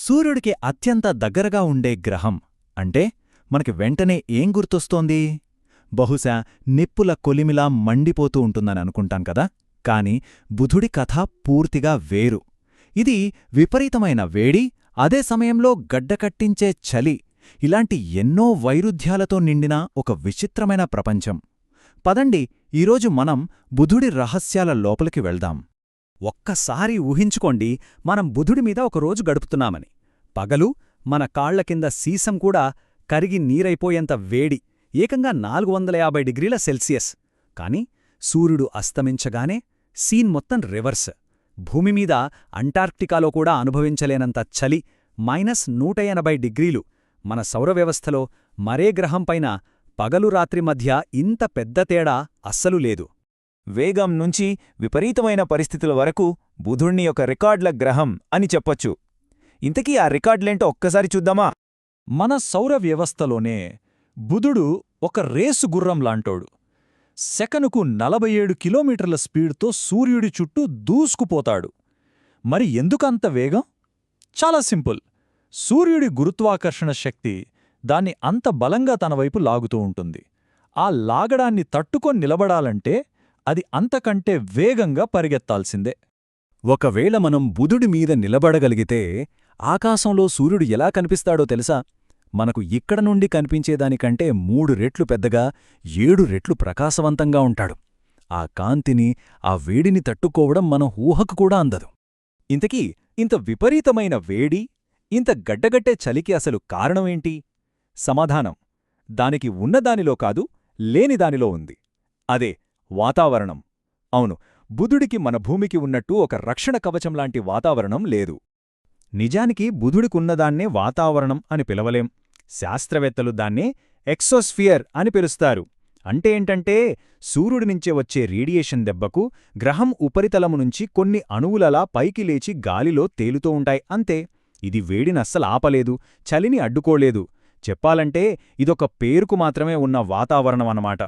సూర్యుడికి అత్యంత దగ్గరగా ఉండే గ్రహం అంటే మనకి వెంటనే ఏం గుర్తొస్తోంది? బహుశా నిప్పుల కొలిమిలా మండిపోతూ ఉంటుందని అనుకుంటాం కదా. కాని బుధుడి కథ పూర్తిగా వేరు. ఇది విపరీతమైన వేడి, అదే సమయంలో గడ్డకట్టించే చలి, ఇలాంటి ఎన్నో వైరుధ్యాలతో నిండిన ఒక విచిత్రమైన ప్రపంచం. పదండి, ఈరోజు మనం బుధుడి రహస్యాల లోపలికి వెళ్దాం. ఒక్కసారి ఊహించుకోండి, మనం బుధుడి మీద ఒకరోజు గడుపుతున్నామని. పగలు మన కాళ్ల కింద సీసం కూడా కరిగి నీరైపోయేంత వేడి, ఏకంగా 450 డిగ్రీల సెల్సియస్. కాని సూర్యుడు అస్తమించగానే సీన్ మొత్తం రివర్స్. భూమిమీద అంటార్క్టికాలో కూడా అనుభవించలేనంత చలి, -180 డిగ్రీలు. మన సౌరవ్యవస్థలో మరే గ్రహంపైన పగలు రాత్రి మధ్య ఇంత పెద్ద తేడా అస్సలు లేదు. వేగం నుంచి విపరీతమైన పరిస్థితుల వరకు బుధుణ్ణి ఒక రికార్డ్ల గ్రహం అని చెప్పొచ్చు. ఇంతకీ ఆ రికార్డులేంటో ఒక్కసారి చూద్దామా? మన సౌర వ్యవస్థలోనే బుధుడు ఒక రేసు గుర్రంలాంటోడు. సెకనుకు 47 కిలోమీటర్ల స్పీడ్తో సూర్యుడి చుట్టూ దూసుకుపోతాడు. మరి ఎందుకంత వేగం? చాలా సింపుల్. సూర్యుడి గురుత్వాకర్షణ శక్తి దాన్ని అంత బలంగా తనవైపు లాగుతూ ఉంటుంది. ఆ లాగడాన్ని తట్టుకొని నిలబడాలంటే అది అంతకంటే వేగంగా పరిగెత్తాల్సిందే. ఒకవేళ మనం బుధుడి మీద నిలబడగలిగితే ఆకాశంలో సూర్యుడు ఎలా కనిపిస్తాడో తెలుసా? మనకు ఇక్కడ నుండి కనిపించేదానికంటే 3 రెట్లు పెద్దగా, 7 రెట్లు ప్రకాశవంతంగా ఉంటాడు. ఆ కాంతిని, ఆ వేడిని తట్టుకోవడం మన ఊహకు కూడా అందదు. ఇంతకీ ఇంత విపరీతమైన వేడి, ఇంత గడ్డగట్టే చలికి అసలు కారణమేంటి? సమాధానం దానికి ఉన్నదానిలో కాదు, లేనిదానిలో ఉంది. అదే వాతావరణం. అవును, బుధుడికి మన భూమికి ఉన్నట్టు ఒక రక్షణ కవచంలాంటి వాతావరణం లేదు. నిజానికి బుధుడికున్నదాన్నే వాతావరణం అని పిలవలేం. శాస్త్రవేత్తలు దాన్నే ఎక్సోస్ఫియర్ అని పిలుస్తారు. అంటే ఏంటంటే సూర్యుడినుంచే వచ్చే రేడియేషన్ దెబ్బకు గ్రహం ఉపరితలము నుంచి కొన్ని అణువులలా పైకి లేచి గాలిలో తేలుతూ ఉంటాయి, అంతే. ఇది వేడినస్సలు ఆపలేదు, చలిని అడ్డుకోలేదు. చెప్పాలంటే ఇదొక పేరుకు మాత్రమే ఉన్న వాతావరణం అన్నమాట.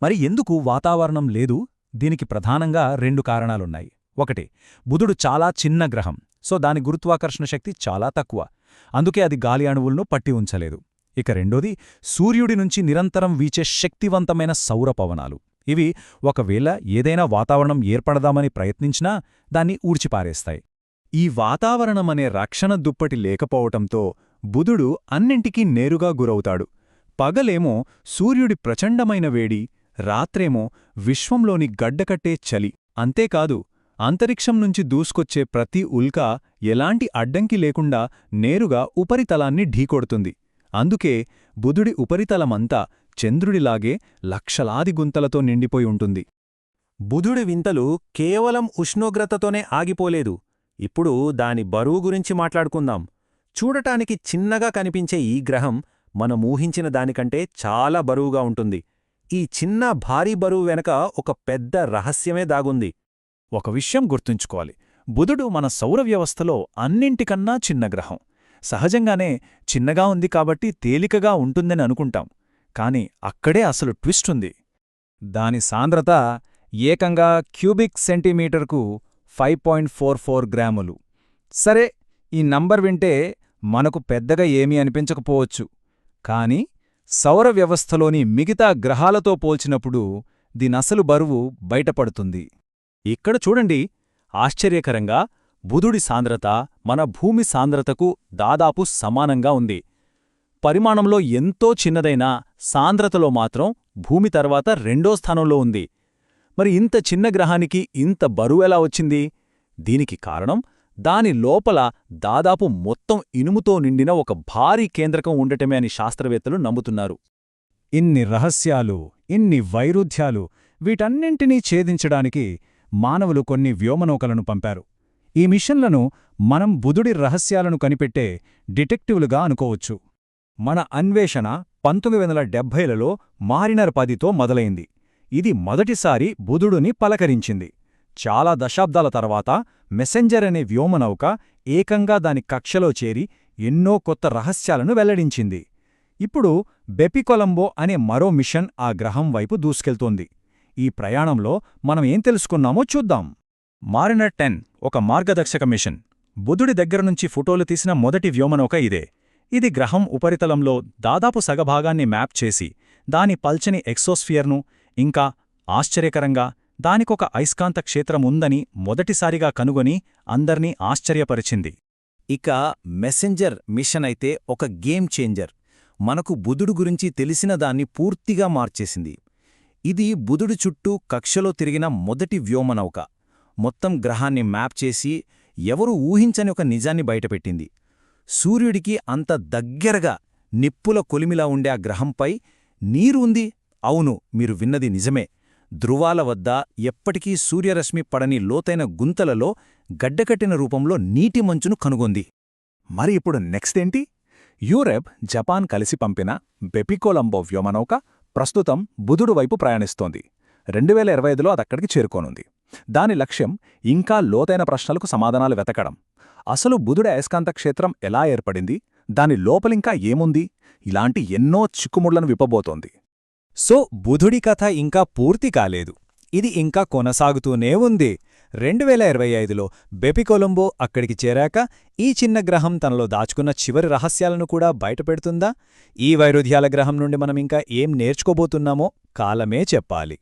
మరి ఎందుకు వాతావరణం లేదు? దీనికి ప్రధానంగా 2 కారణాలున్నాయి. ఒకటి, బుధుడు చాలా చిన్న గ్రహం, సో దాని గురుత్వాకర్షణ శక్తి చాలా తక్కువ. అందుకే అది గాలి అణువులను పట్టి ఉంచలేదు. ఇక రెండోది, సూర్యుడి నుంచి నిరంతరం వీచే శక్తివంతమైన సౌరపవనాలు. ఇవి ఒకవేళ ఏదైనా వాతావరణం ఏర్పడదామని ప్రయత్నించినా దాన్ని ఊడ్చిపారేస్తాయి. ఈ వాతావరణమనే రక్షణ దుప్పటి లేకపోవటంతో బుధుడు అన్నింటికీ నేరుగా గురవుతాడు. పగలేమో సూర్యుడి ప్రచండమైన వేడి, రాత్రేమో విశ్వంలోని గడ్డకట్టే చలి. అంతేకాదు, అంతరిక్షం నుంచి దూసుకొచ్చే ప్రతి ఉల్కా ఎలాంటి అడ్డంకి లేకుండా నేరుగా ఉపరితలాన్ని ఢీకొడుతుంది. అందుకే బుధుడి ఉపరితలమంతా చంద్రుడిలాగే లక్షలాది గుంతలతో నిండిపోయి ఉంటుంది. బుధుడి వింతలు కేవలం ఉష్ణోగ్రతతోనే ఆగిపోలేదు. ఇప్పుడు దాని బరువు గురించి మాట్లాడుకుందాం. చూడటానికి చిన్నగా కనిపించే ఈ గ్రహం మనం ఊహించిన దానికంటే చాలా బరువుగా ఉంటుంది. ఈ చిన్న భారీ బరువు వెనక ఒక పెద్ద రహస్యమే దాగుంది. ఒక విషయం గుర్తుంచుకోవాలి, బుధుడు మన సౌరవ్యవస్థలో అన్నింటికన్నా చిన్న గ్రహం. సహజంగానే చిన్నగా ఉంది కాబట్టి తేలికగా ఉంటుందని అనుకుంటాం. కాని అక్కడే అసలు ట్విస్ట్ ఉంది. దాని సాంద్రత ఏకంగా క్యూబిక్ సెంటీమీటర్కు 5.44 గ్రాములు. సరే, ఈ నంబర్ వింటే మనకు పెద్దగా ఏమీ అనిపించకపోవచ్చు. కాని సౌర వ్యవస్థలోని మిగతా గ్రహాలతో పోల్చినప్పుడు దీనసలు బరువు బయటపడుతుంది. ఇక్కడ చూడండి, ఆశ్చర్యకరంగా బుధుడి సాంద్రత మన భూమి సాంద్రతకు దాదాపు సమానంగా ఉంది. పరిమాణంలో ఎంతో చిన్నదైనా సాంద్రతలో మాత్రం భూమి తర్వాత 2వ స్థానంలో ఉంది. మరి ఇంత చిన్న గ్రహానికి ఇంత బరువెలా వచ్చింది? దీనికి కారణం దాని లోపల దాదాపు మొత్తం ఇనుముతో నిండిన ఒక భారీ కేంద్రకం ఉండటమే అని శాస్త్రవేత్తలు నమ్ముతున్నారు. ఇన్ని రహస్యాలు, ఇన్ని వైరుధ్యాలు, వీటన్నింటినీ ఛేదించడానికి మానవులు కొన్ని వ్యోమనౌకలను పంపారు. ఈ మిషన్లను మనం బుధుడి రహస్యాలను కనిపెట్టే డిటెక్టివ్లుగా అనుకోవచ్చు. మన అన్వేషణ 1970లలో మారినర్ 10తో మొదలైంది. ఇది మొదటిసారి బుధుడుని పలకరించింది. చాలా దశాబ్దాల తర్వాత మెసెంజర్ అనే వ్యోమనౌక ఏకంగా దాని కక్షలో చేరి ఎన్నో కొత్త రహస్యాలను వెల్లడించింది. ఇప్పుడు బెపికొలంబో అనే మరో మిషన్ ఆ గ్రహం వైపు దూసుకెళ్తోంది. ఈ ప్రయాణంలో మనం ఏం తెలుసుకున్నామో చూద్దాం. మారినర్ 10 ఒక మార్గదర్శక మిషన్. బుధుడి దగ్గరనుంచి ఫోటోలు తీసిన మొదటి వ్యోమనౌక ఇదే. ఇది గ్రహం ఉపరితలంలో దాదాపు సగభాగాన్ని మ్యాప్ చేసి దాని పల్చని ఎక్సోస్ఫియర్ను, ఇంకా ఆశ్చర్యకరంగా దానికొక అయస్కాంత క్షేత్రముందని మొదటిసారిగా కనుగొని అందర్నీ ఆశ్చర్యపరిచింది. ఇక మెసెంజర్ మిషన్ అయితే ఒక గేమ్ చేంజర్. మనకు బుధుడు గురించి తెలిసిన దాన్ని పూర్తిగా మార్చేసింది. ఇది బుధుడు చుట్టూ కక్షలో తిరిగిన మొదటి వ్యోమనౌక. మొత్తం గ్రహాన్ని మ్యాప్ చేసి ఎవరూ ఊహించని ఒక నిజాన్ని బయటపెట్టింది. సూర్యుడికి అంత దగ్గరగా నిప్పుల కొలిమిలా ఉండే ఆ గ్రహంపై నీరు ఉంది. అవును, మీరు విన్నది నిజమే. ధృవాల వద్ద ఎప్పటికీ సూర్యరశ్మి పడని లోతైన గుంతలలో గడ్డకట్టిన రూపంలో నీటి మంచును కనుగొంది. మరి ఇప్పుడు నెక్స్ట్ ఏంటి? యూరప్, జపాన్ కలిసి పంపిన బెపికోలంబో వ్యోమనౌక ప్రస్తుతం బుధుడు వైపు ప్రయాణిస్తోంది. 2025లో అదక్కడికి చేరుకోనుంది. దాని లక్ష్యం ఇంకా లోతైన ప్రశ్నలకు సమాధానాలు వెతకడం. అసలు బుధుడి అయస్కాంత క్షేత్రం ఎలా ఏర్పడింది, దాని లోపలింకా ఏముంది, ఇలాంటి ఎన్నో చిక్కుముళ్లను విప్పబోతోంది. సో బుధుడి కథ ఇంకా పూర్తి కాలేదు. ఇది ఇంకా కొనసాగుతూనే ఉంది. 2025లో బెపికొలంబో అక్కడికి చేరాక ఈ చిన్న గ్రహం తనలో దాచుకున్న చివరి రహస్యాలను కూడా బయటపెడుతుందా? ఈ వైరుధ్యాల గ్రహం నుండి మనమింకా ఏం నేర్చుకోబోతున్నామో కాలమే చెప్పాలి.